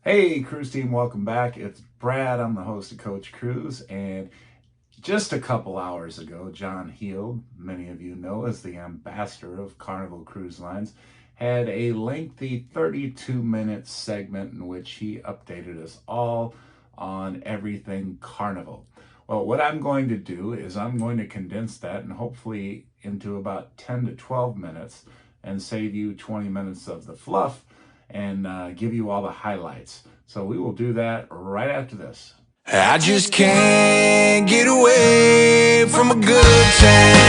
Hey, cruise team, welcome back. It's Brad. I'm the host of Coach Cruise. And just a couple hours ago, John HEALD, many of you know as the ambassador of Carnival Cruise Lines, had a lengthy 32-minute segment in which he updated us all on everything Carnival. Well, what I'm going to do is I'm going to condense that and hopefully into about 10 to 12 minutes and save you 20 minutes of the fluff and give you all the highlights. So we will do that right after this. I just can't get away from a good time.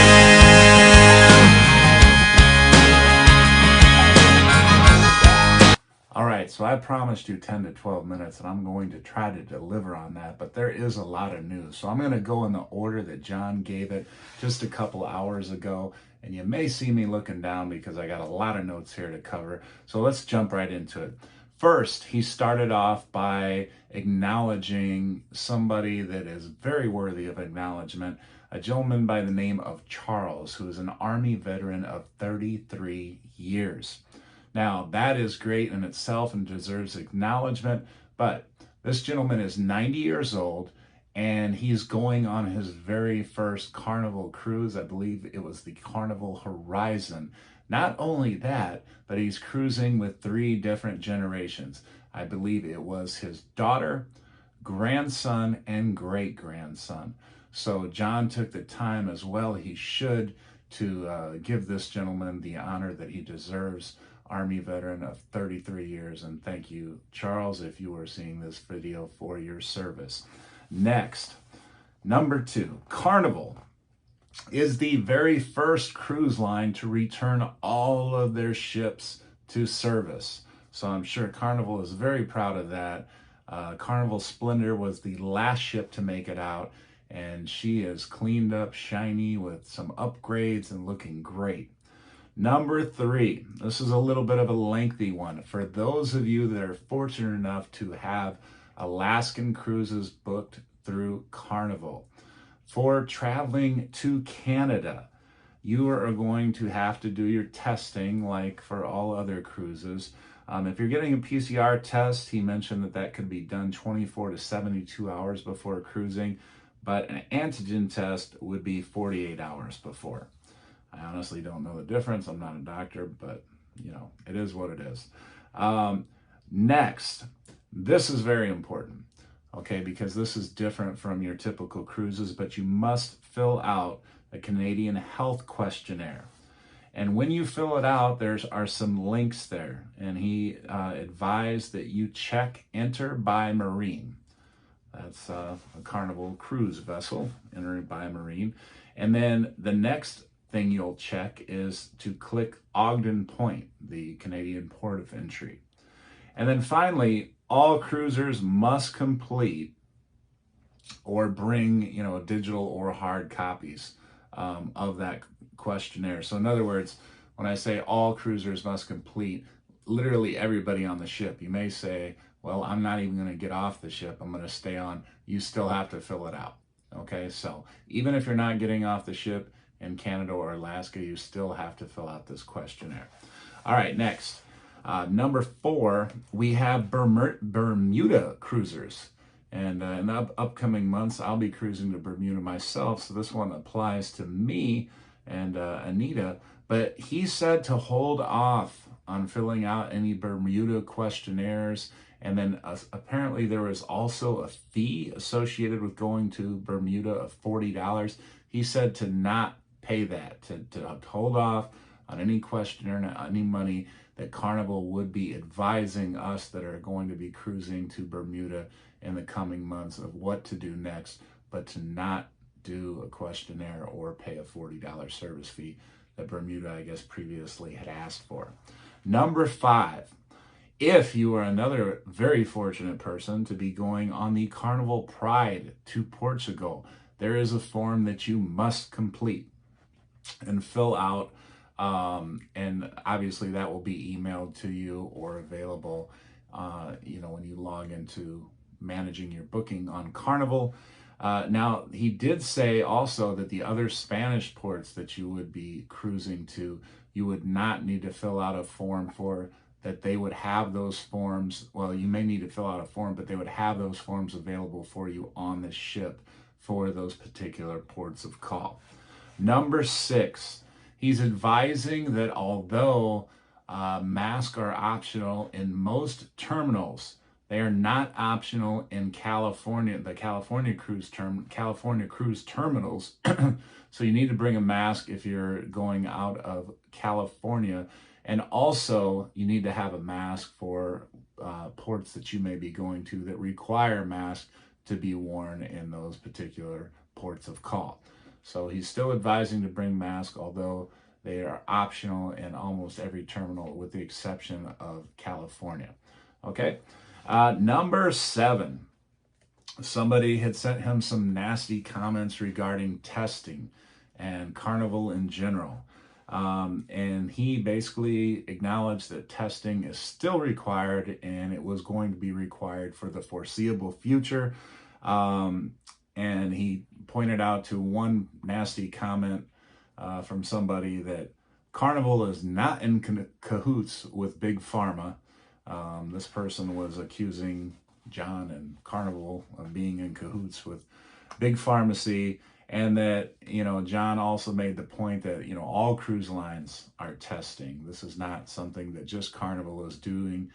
All right, so I promised you 10 to 12 minutes, and I'm going to try to deliver on that, but there is a lot of news. So I'm going to go in the order that John gave it just a couple hours ago, and you may see me looking down because I got a lot of notes here to cover. So let's jump right into it. First, he started off by acknowledging somebody that is very worthy of acknowledgement, a gentleman by the name of Charles, who is an Army veteran of 33 years. Now, that is great in itself and deserves acknowledgement, but this gentleman is 90 years old and he's going on his very first Carnival cruise. I believe it was the Carnival Horizon. Not only that, but he's cruising with 3 different generations. I believe it was his daughter, grandson, and great-grandson. So John took the time, as well he should, to give this gentleman the honor that he deserves. Army veteran of 33 years, and thank you, Charles, if you are seeing this video, for your service. Next, number 2, Carnival is the very first cruise line to return all of their ships to service. So I'm sure Carnival is very proud of that. Carnival Splendor was the last ship to make it out, and she is cleaned up, shiny, with some upgrades and looking great. Number 3, this is a little bit of a lengthy one. For those of you that are fortunate enough to have Alaskan cruises booked through Carnival, for traveling to Canada, you are going to have to do your testing like for all other cruises. If you're getting a PCR test, he mentioned that that could be done 24 to 72 hours before cruising, but an antigen test would be 48 hours before. I honestly don't know the difference. I'm not a doctor, but you know, it is what it is. Next, this is very important, okay, because this is different from your typical cruises, but you must fill out a Canadian health questionnaire. And when you fill it out, there are some links there. And he advised that you check enter by marine. That's a Carnival cruise vessel, entered by marine. And then the next thing you'll check is to click Ogden Point, the Canadian port of entry. And then finally, all cruisers must complete or bring, digital or hard copies of that questionnaire. So in other words, when I say all cruisers must complete, literally everybody on the ship. You may say, well, I'm not even going to get off the ship, I'm going to stay on. You still have to fill it out. Okay, so even if you're not getting off the ship in Canada or Alaska, you still have to fill out this questionnaire. All right, next. Number 4, we have Bermuda cruisers. And in the upcoming months, I'll be cruising to Bermuda myself, so this one applies to me and Anita. But he said to hold off on filling out any Bermuda questionnaires. And then apparently there was also a fee associated with going to Bermuda of $40. He said to not pay that, to hold off on any questionnaire, any money, that Carnival would be advising us that are going to be cruising to Bermuda in the coming months of what to do next, but to not do a questionnaire or pay a $40 service fee that Bermuda, I guess, previously had asked for. Number 5, if you are another very fortunate person to be going on the Carnival Pride to Portugal, there is a form that you must complete and fill out, and obviously that will be emailed to you or available when you log into managing your booking on Carnival. Now, he did say also that the other Spanish ports that you would be cruising to, you would not need to fill out a form for that they would have those forms. Well, you may need to fill out a form, but they would have those forms available for you on the ship for those particular ports of call. Number 6, he's advising that although masks are optional in most terminals, they are not optional in California, the California cruise terminals. So you need to bring a mask if you're going out of California. And also you need to have a mask for ports that you may be going to that require masks to be worn in those particular ports of call. So he's still advising to bring masks, although they are optional in almost every terminal with the exception of California. Okay. Number 7, somebody had sent him some nasty comments regarding testing and Carnival in general. And he basically acknowledged that testing is still required and it was going to be required for the foreseeable future. And he pointed out to one nasty comment from somebody that Carnival is not in cahoots with Big Pharma. This person was accusing John and Carnival of being in cahoots with Big Pharmacy, and that, John also made the point that, all cruise lines are testing. This is not something that just Carnival is doing.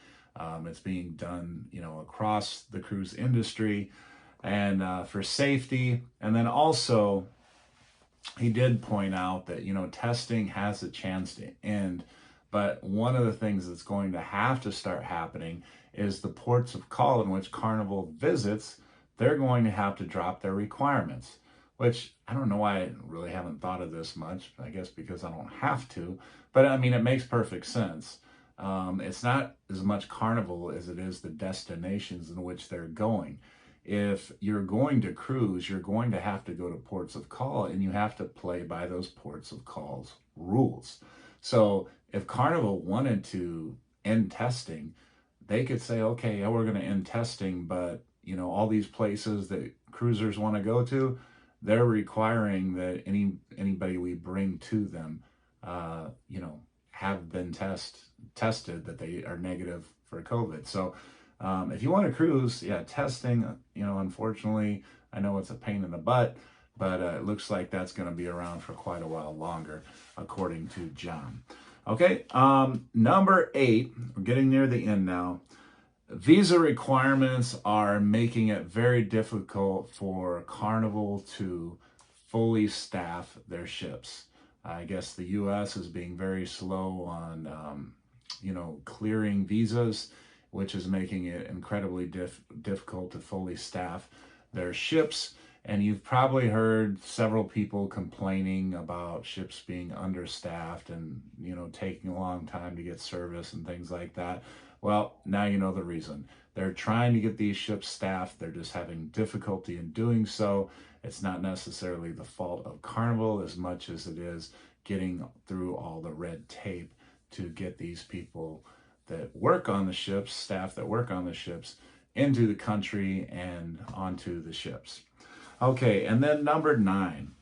It's being done, across the cruise industry and for safety. And then also, he did point out that, testing has a chance to end. But one of the things that's going to have to start happening is the ports of call in which Carnival visits, they're going to have to drop their requirements, which I don't know why I really haven't thought of this much. I guess because I don't have to. But I mean, it makes perfect sense. It's not as much Carnival as it is the destinations in which they're going. If you're going to cruise, you're going to have to go to ports of call, and you have to play by those ports of call's rules. So if Carnival wanted to end testing, they could say, okay, yeah, we're going to end testing, but all these places that cruisers want to go to, they're requiring that anybody we bring to them, have been tested that they are negative for COVID. So if you want to cruise, yeah, testing, unfortunately, I know it's a pain in the butt, but it looks like that's going to be around for quite a while longer, according to John. Okay, number 8, we're getting near the end now. Visa requirements are making it very difficult for Carnival to fully staff their ships. I guess the U.S. is being very slow on, clearing visas, which is making it incredibly difficult to fully staff their ships. And you've probably heard several people complaining about ships being understaffed and, taking a long time to get service and things like that. Well, now you know the reason. They're trying to get these ships staffed. They're just having difficulty in doing so. It's not necessarily the fault of Carnival as much as it is getting through all the red tape to get these people that work on the ships, staff that work on the ships, into the country and onto the ships. Okay, and then number 9.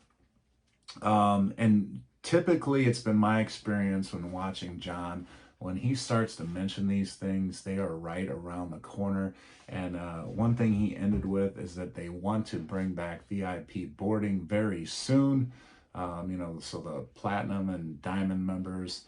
And typically it's been my experience when watching John, when he starts to mention these things, they are right around the corner. And one thing he ended with is that they want to bring back VIP boarding very soon. So the platinum and diamond members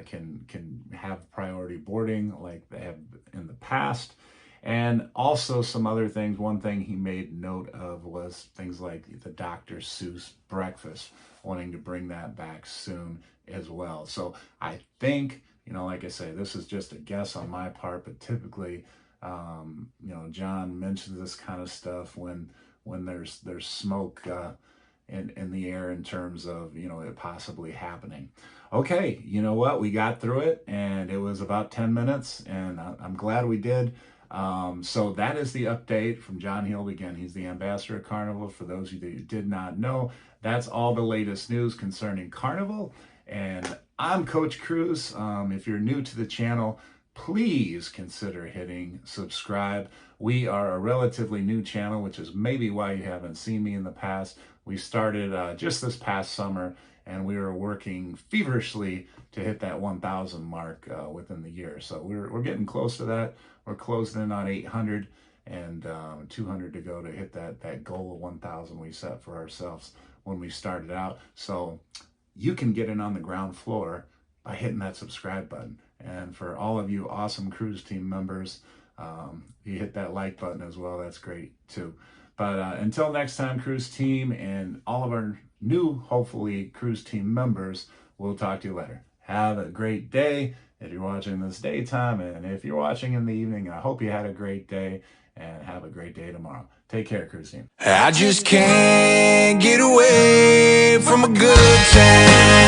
can have priority boarding like they have in the past. And also some other things. One thing he made note of was things like the Dr. Seuss breakfast, wanting to bring that back soon as well. So I think, like I say, this is just a guess on my part, but typically, John mentions this kind of stuff when there's smoke in the air in terms of, it possibly happening. Okay, you know what? We got through it, and it was about 10 minutes, and I'm glad we did. So that is the update from John Heald. Again, he's the ambassador of Carnival. For those of you that did not know, that's all the latest news concerning Carnival. And I'm Coach Cruz. If you're new to the channel, please consider hitting subscribe. We are a relatively new channel, which is maybe why you haven't seen me in the past. We started just this past summer, and we were working feverishly to hit that 1,000 mark within the year. So we're getting close to that. We're closing in on 800 and 200 to go to hit that goal of 1,000 we set for ourselves when we started out. So you can get in on the ground floor by hitting that subscribe button. And for all of you awesome cruise team members, you hit that like button as well. That's great too. But until next time, cruise team, and all of our new, hopefully, cruise team members, we'll talk to you later. Have a great day if you're watching this daytime, and if you're watching in the evening, I hope you had a great day, and have a great day tomorrow. Take care, cruise team. I just can't get away from a good time.